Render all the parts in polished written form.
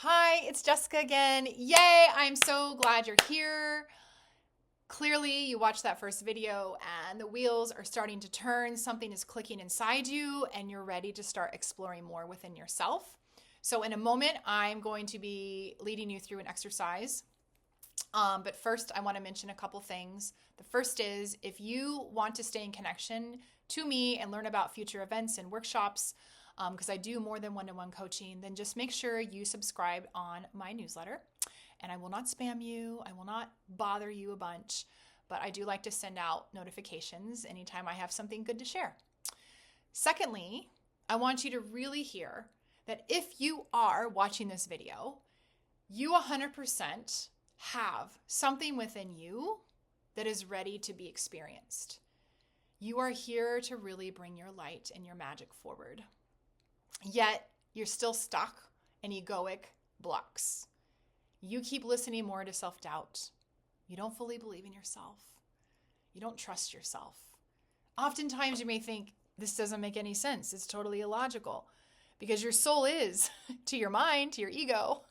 Hi, it's Jessica again. Yay, I'm so glad you're here. Clearly, you watched that first video and the wheels are starting to turn. Something is clicking inside you and you're ready to start exploring more within yourself. So, in a moment, I'm going to be leading you through an exercise. But first, I want to mention a couple things. The first is if you want to stay in connection to me and learn about future events and workshops, because I do more than one-to-one coaching, then just make sure you subscribe on my newsletter. And I will not spam you. I will not bother you a bunch, but I do like to send out notifications anytime I have something good to share. Secondly, I want you to really hear that if you are watching this video, you 100% have something within you that is ready to be experienced. You are here to really bring your light and your magic forward. Yet you're still stuck in egoic blocks. You keep listening more to self-doubt. You don't fully believe in yourself. You don't trust yourself. Oftentimes you may think, this doesn't make any sense. It's totally illogical because your soul is to your mind, to your ego.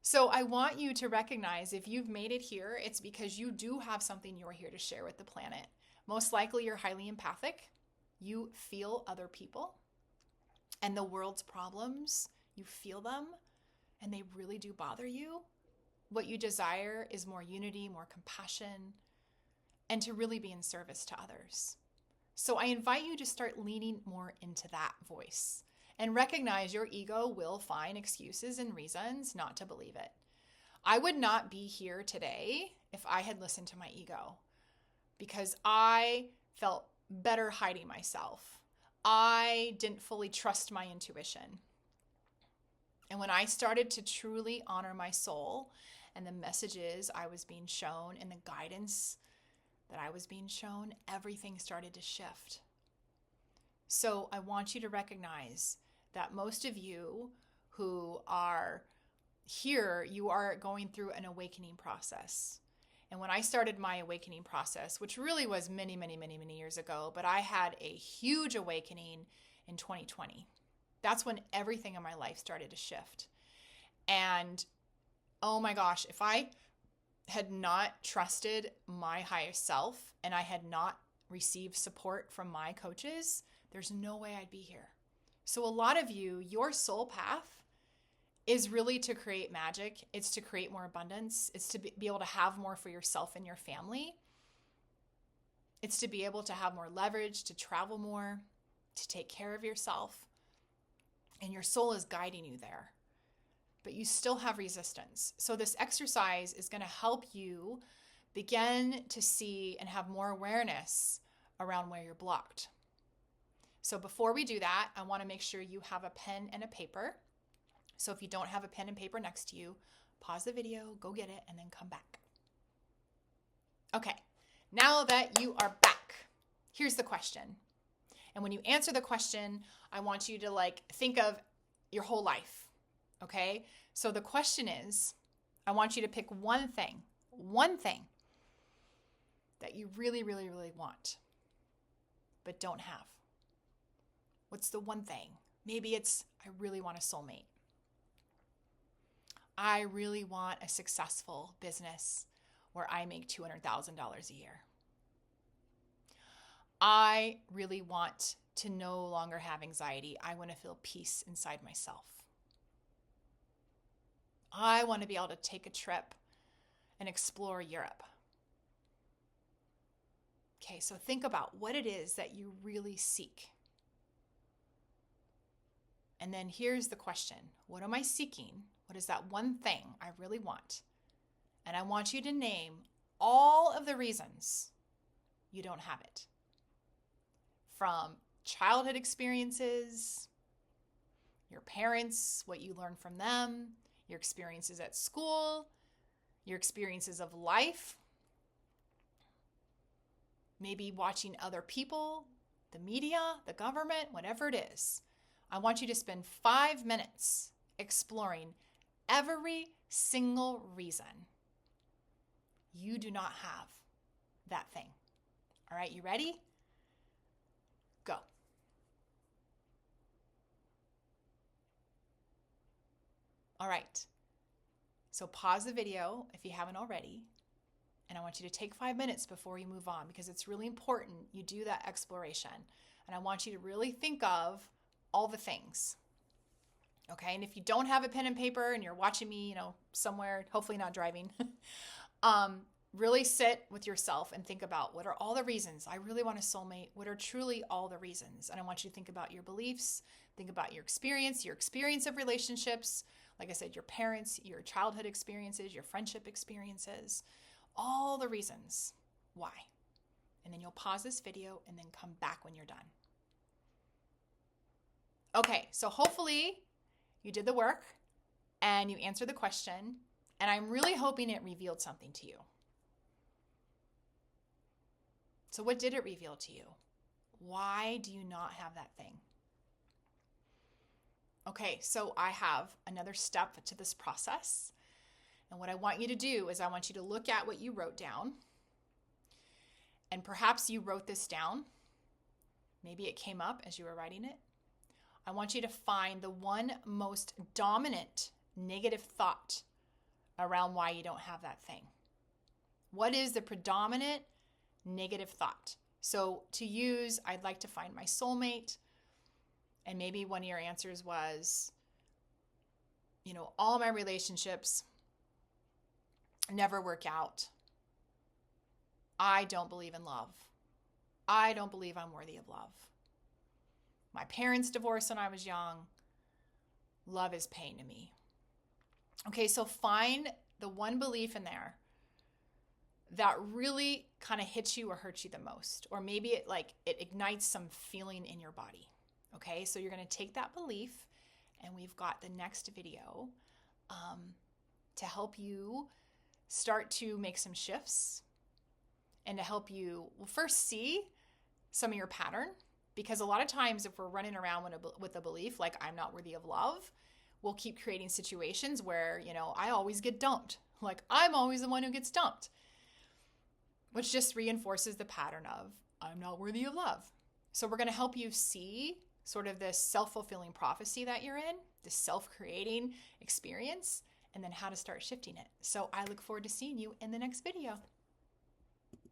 So I want you to recognize if you've made it here, it's because you do have something you're here to share with the planet. Most likely you're highly empathic. You feel other people and the world's problems. You feel them and they really do bother you. What you desire is more unity, more compassion, and to really be in service to others. So I invite you to start leaning more into that voice and recognize your ego will find excuses and reasons not to believe it. I would not be here today if I had listened to my ego because I felt better hiding myself. I didn't fully trust my intuition. And when I started to truly honor my soul and the messages I was being shown and the guidance that I was being shown, everything started to shift. So I want you to recognize that most of you who are here, you are going through an awakening process. And when I started my awakening process, which really was many, many, many, many years ago, but I had a huge awakening in 2020. That's when everything in my life started to shift. And oh my gosh, if I had not trusted my higher self and I had not received support from my coaches, there's no way I'd be here. So a lot of you, your soul path is really to create magic. It's to create more abundance. It's to be able to have more for yourself and your family. It's to be able to have more leverage, to travel more, to take care of yourself. And your soul is guiding you there. But you still have resistance. So this exercise is going to help you begin to see and have more awareness around where you're blocked. So before we do that, I want to make sure you have a pen and a paper. So if you don't have a pen and paper next to you, pause the video, go get it, and then come back. Okay, now that you are back, here's the question. And when you answer the question, I want you to think of your whole life, okay? So the question is, I want you to pick one thing that you really, really, really want, but don't have. What's the one thing? Maybe it's, I really want a soulmate. I really want a successful business where I make $200,000 a year. I really want to no longer have anxiety. I want to feel peace inside myself. I want to be able to take a trip and explore Europe. Okay, so think about what it is that you really seek. And then here's the question. What am I seeking? What is that one thing I really want? And I want you to name all of the reasons you don't have it. From childhood experiences, your parents, what you learned from them, your experiences at school, your experiences of life, maybe watching other people, the media, the government, whatever it is. I want you to spend 5 minutes exploring every single reason you do not have that thing. All right, you ready? Go. All right. So pause the video if you haven't already. And I want you to take 5 minutes before you move on, because it's really important you do that exploration. And I want you to really think of all the things. Okay, and if you don't have a pen and paper and you're watching me, somewhere, hopefully not driving, really sit with yourself and think about, what are all the reasons I really want a soulmate? What are truly all the reasons? And I want you to think about your beliefs, think about your experience of relationships. Like I said, your parents, your childhood experiences, your friendship experiences, all the reasons why. And then you'll pause this video and then come back when you're done. Okay, so hopefully you did the work and you answered the question, and I'm really hoping it revealed something to you. So what did it reveal to you? Why do you not have that thing? Okay, so I have another step to this process. And what I want you to do is I want you to look at what you wrote down. And perhaps you wrote this down. Maybe it came up as you were writing it. I want you to find the one most dominant negative thought around why you don't have that thing. What is the predominant negative thought? So to use, I'd like to find my soulmate. And maybe one of your answers was, all my relationships never work out. I don't believe in love. I don't believe I'm worthy of love. My parents divorced when I was young. Love is pain to me. Okay, so find the one belief in there that really kind of hits you or hurts you the most. Or maybe it ignites some feeling in your body. Okay, so you're going to take that belief, and we've got the next video to help you start to make some shifts and to help you, first see some of your pattern. Because a lot of times if we're running around with a belief like I'm not worthy of love, we'll keep creating situations where, I always get dumped. Like I'm always the one who gets dumped, which just reinforces the pattern of I'm not worthy of love. So we're going to help you see sort of this self-fulfilling prophecy that you're in, this self-creating experience, and then how to start shifting it. So I look forward to seeing you in the next video.